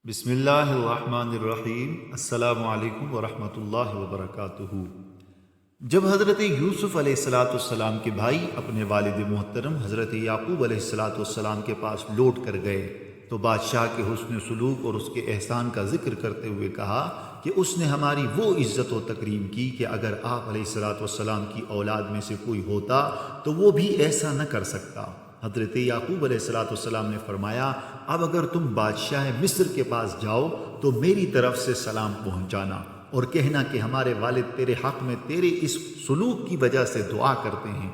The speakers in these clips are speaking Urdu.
بسم اللہ الرحمن الرحیم۔ السلام علیکم ورحمۃ اللہ وبرکاتہ۔ جب حضرت یوسف علیہ السلام کے بھائی اپنے والد محترم حضرت یعقوب علیہ السلام کے پاس لوٹ کر گئے تو بادشاہ کے حسن سلوک اور اس کے احسان کا ذکر کرتے ہوئے کہا کہ اس نے ہماری وہ عزت و تکریم کی کہ اگر آپ علیہ السلام کی اولاد میں سے کوئی ہوتا تو وہ بھی ایسا نہ کر سکتا۔ حضرت یعقوب علیہ السلام نے فرمایا، اب اگر تم بادشاہ مصر کے پاس جاؤ تو میری طرف سے سلام پہنچانا اور کہنا کہ ہمارے والد تیرے حق میں تیرے اس سلوک کی وجہ سے دعا کرتے ہیں۔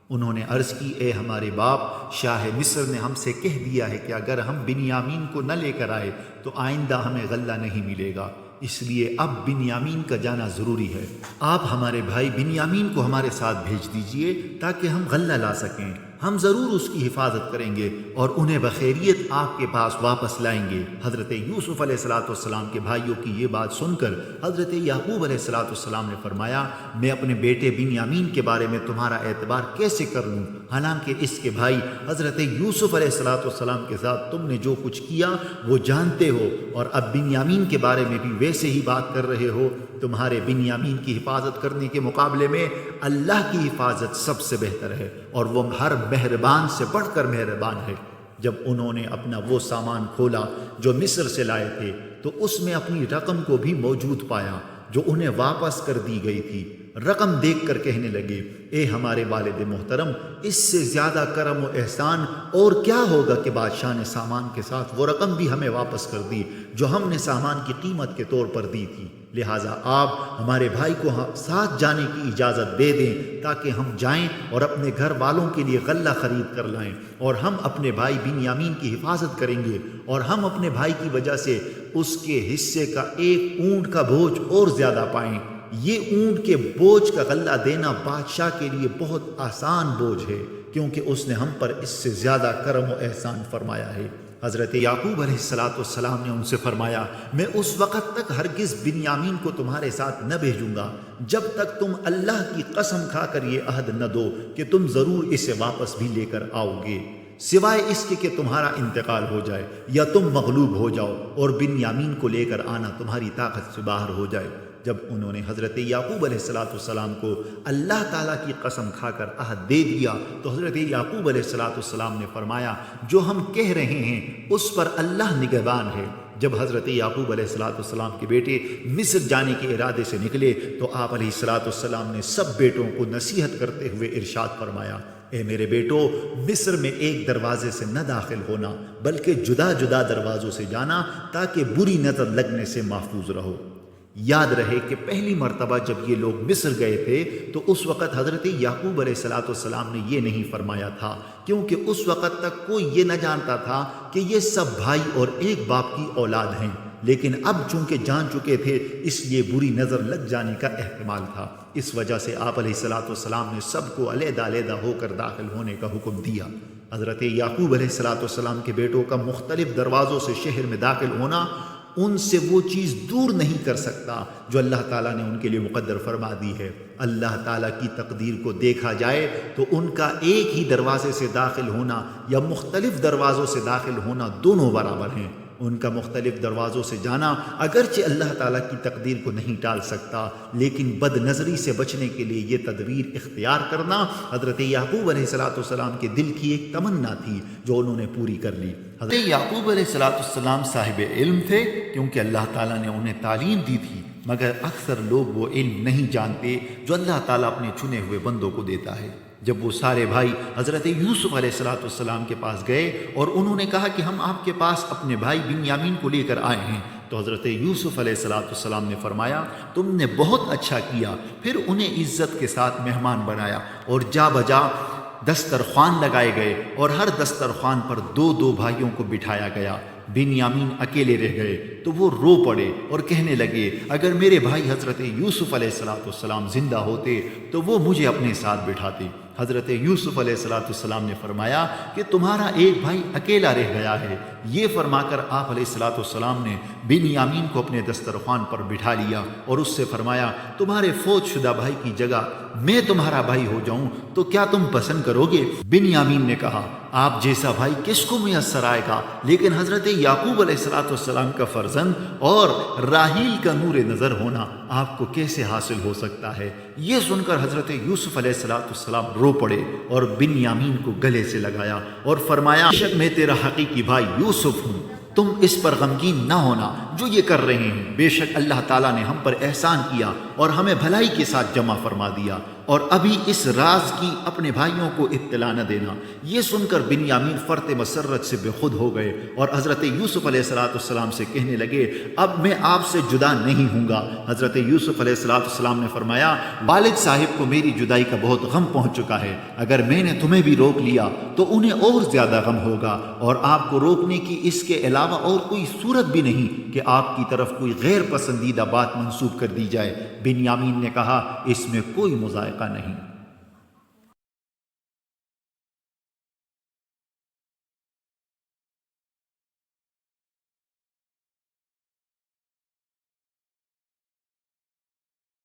انہوں نے عرض کی، اے ہمارے باپ، شاہ مصر نے ہم سے کہہ دیا ہے کہ اگر ہم بنیامین کو نہ لے کر آئے تو آئندہ ہمیں غلہ نہیں ملے گا، اس لیے اب بنیامین کا جانا ضروری ہے۔ آپ ہمارے بھائی بنیامین کو ہمارے ساتھ بھیج دیجئے تاکہ ہم غلہ لا سکیں، ہم ضرور اس کی حفاظت کریں گے اور انہیں بخیریت آپ کے پاس واپس لائیں گے۔ حضرت یوسف علیہ السلام کے بھائیوں کی یہ بات سن کر حضرت یعقوب علیہ السلام نے فرمایا، میں اپنے بیٹے بنیامین کے بارے میں تمہارا اعتبار کیسے کر لوں، حالانکہ اس کے بھائی حضرت یوسف علیہ السلام کے ساتھ تم نے جو کچھ کیا وہ جانتے ہو، اور اب بنیامین کے بارے میں بھی ویسے ہی بات کر رہے ہو۔ تمہارے بنیامین کی حفاظت کرنے کے مقابلے میں اللہ کی حفاظت سب سے بہتر ہے، اور وہ ہر مہربان سے بڑھ کر مہربان ہے۔ جب انہوں نے اپنا وہ سامان کھولا جو مصر سے لائے تھے تو اس میں اپنی رقم کو بھی موجود پایا جو انہیں واپس کر دی گئی تھی۔ رقم دیکھ کر کہنے لگے، اے ہمارے والد محترم، اس سے زیادہ کرم و احسان اور کیا ہوگا کہ بادشاہ نے سامان کے ساتھ وہ رقم بھی ہمیں واپس کر دی جو ہم نے سامان کی قیمت کے طور پر دی تھی۔ لہٰذا آپ ہمارے بھائی کو ساتھ جانے کی اجازت دے دیں تاکہ ہم جائیں اور اپنے گھر والوں کے لیے غلہ خرید کر لائیں، اور ہم اپنے بھائی بنیامین کی حفاظت کریں گے، اور ہم اپنے بھائی کی وجہ سے اس کے حصے کا ایک اونٹ کا بوجھ اور زیادہ پائیں۔ یہ اونٹ کے بوجھ کا غلہ دینا بادشاہ کے لیے بہت آسان بوجھ ہے، کیونکہ اس نے ہم پر اس سے زیادہ کرم و احسان فرمایا ہے۔ حضرت یعقوب علیہ السلام نے ان سے فرمایا، میں اس وقت تک ہرگز بنیامین کو تمہارے ساتھ نہ بھیجوں گا جب تک تم اللہ کی قسم کھا کر یہ عہد نہ دو کہ تم ضرور اسے واپس بھی لے کر آؤ گے، سوائے اس کے کہ تمہارا انتقال ہو جائے یا تم مغلوب ہو جاؤ اور بنیامین کو لے کر آنا تمہاری طاقت سے باہر ہو جائے۔ جب انہوں نے حضرت یعقوب علیہ السلام کو اللہ تعالیٰ کی قسم کھا کر عہد دے دیا تو حضرت یعقوب علیہ السلام نے فرمایا، جو ہم کہہ رہے ہیں اس پر اللہ نگہبان ہے۔ جب حضرت یعقوب علیہ السلام کے بیٹے مصر جانے کے ارادے سے نکلے تو آپ علیہ السلام نے سب بیٹوں کو نصیحت کرتے ہوئے ارشاد فرمایا، اے میرے بیٹو، مصر میں ایک دروازے سے نہ داخل ہونا بلکہ جدا جدا دروازوں سے جانا تاکہ بری نظر لگنے سے محفوظ رہو۔ یاد رہے کہ پہلی مرتبہ جب یہ لوگ مصر گئے تھے تو اس وقت حضرت یعقوب علیہ السلام نے یہ نہیں فرمایا تھا، کیونکہ اس وقت تک کوئی یہ نہ جانتا تھا کہ یہ سب بھائی اور ایک باپ کی اولاد ہیں، لیکن اب چونکہ جان چکے تھے اس لیے بری نظر لگ جانے کا احتمال تھا۔ اس وجہ سے آپ علیہ السلام نے سب کو علیحدہ علیحدہ ہو کر داخل ہونے کا حکم دیا۔ حضرت یعقوب علیہ السلام کے بیٹوں کا مختلف دروازوں سے شہر میں داخل ہونا ان سے وہ چیز دور نہیں کر سکتا جو اللہ تعالیٰ نے ان کے لیے مقدر فرما دی ہے۔ اللہ تعالیٰ کی تقدیر کو دیکھا جائے تو ان کا ایک ہی دروازے سے داخل ہونا یا مختلف دروازوں سے داخل ہونا دونوں برابر ہیں۔ ان کا مختلف دروازوں سے جانا اگرچہ اللہ تعالیٰ کی تقدیر کو نہیں ٹال سکتا، لیکن بد نظری سے بچنے کے لیے یہ تدبیر اختیار کرنا حضرت یعقوب علیہ السلام کے دل کی ایک تمنا تھی جو انہوں نے پوری کر لی۔ حضرت یعقوب علیہ السلام صاحب علم تھے کیونکہ اللہ تعالیٰ نے انہیں تعلیم دی تھی، مگر اکثر لوگ وہ علم نہیں جانتے جو اللہ تعالیٰ اپنے چنے ہوئے بندوں کو دیتا ہے۔ جب وہ سارے بھائی حضرت یوسف علیہ السلام کے پاس گئے اور انہوں نے کہا کہ ہم آپ کے پاس اپنے بھائی بنیامین کو لے کر آئے ہیں، تو حضرت یوسف علیہ السلام نے فرمایا، تم نے بہت اچھا کیا۔ پھر انہیں عزت کے ساتھ مہمان بنایا اور جا بجا دسترخوان لگائے گئے اور ہر دسترخوان پر دو دو بھائیوں کو بٹھایا گیا۔ بنیامین اکیلے رہ گئے تو وہ رو پڑے اور کہنے لگے، اگر میرے بھائی حضرت یوسف علیہ السلام زندہ ہوتے تو وہ مجھے اپنے ساتھ بٹھاتے۔ حضرت یوسف علیہ السلام نے فرمایا کہ تمہارا ایک بھائی اکیلا رہ گیا ہے۔ یہ فرما کر آپ علیہ السلام نے بنیامین کو اپنے دسترخوان پر بٹھا لیا اور اس سے فرمایا، تمہارے فوت شدہ بھائی کی جگہ میں تمہارا بھائی ہو جاؤں تو کیا تم پسند کرو گے؟ بنیامین نے کہا، آپ جیسا بھائی کس کو میسر آئے گا؟ لیکن حضرت یعقوب علیہ السلام کا فرزند اور راحیل کا نور نظر ہونا آپ کو کیسے حاصل ہو سکتا ہے؟ یہ سن کر حضرت یوسف علیہ السلام رو پڑے اور بنیامین کو گلے سے لگایا اور فرمایا بے شک میں تیرا حقیقی بھائی یوسف ہوں، تم اس پر غمگین نہ ہونا جو یہ کر رہے ہیں، بے شک اللہ تعالیٰ نے ہم پر احسان کیا اور ہمیں بھلائی کے ساتھ جمع فرما دیا، اور ابھی اس راز کی اپنے بھائیوں کو اطلاع نہ دینا۔ یہ سن کر بنیامین فرط مسرت سے بے خود ہو گئے اور حضرت یوسف علیہ السلام سے کہنے لگے اب میں آپ سے جدا نہیں ہوں گا۔ حضرت یوسف علیہ السلام نے فرمایا والد صاحب کو میری جدائی کا بہت غم پہنچ چکا ہے، اگر میں نے تمہیں بھی روک لیا تو انہیں اور زیادہ غم ہوگا، اور آپ کو روکنے کی اس کے علاوہ اور کوئی صورت بھی نہیں کہ آپ کی طرف کوئی غیر پسندیدہ بات منسوب کر دی جائے۔ بنیامین نے کہا اس میں کوئی مذائقہ نہیں۔